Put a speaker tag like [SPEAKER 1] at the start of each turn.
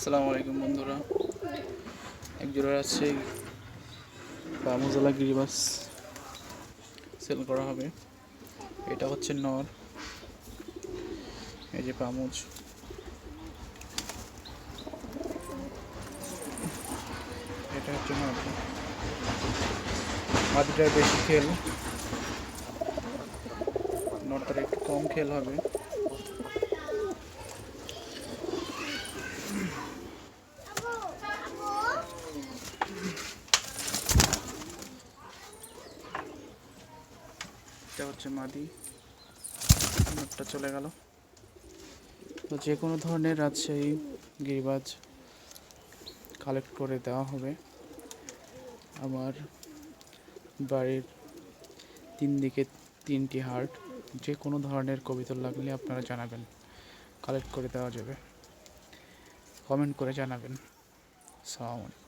[SPEAKER 1] আসসালামু আলাইকুম বন্ধুরা, এক জোড়া আছে বামুজলা গিরিবাস সেল করা হবে। এটা হচ্ছে নর, এই যে পামুজ। এটা হচ্ছে মাদি। মাদিটার বেশি খেল, নরটার একটু কম খেল হবে। এটা হচ্ছে মাদি, নরটা চলে গেল। তো যে কোনো ধরনের রাজশাহী গিরিবাজ কালেক্ট করে দেওয়া হবে। আমার বাড়ির 3 দিকে 3টি হার্ট, যে কোনো ধরনের কবিতর লাগলে আপনারা জানাবেন, কালেক্ট করে দেওয়া যাবে। কমেন্ট করে জানাবেন। আসসালামু আলাইকুম।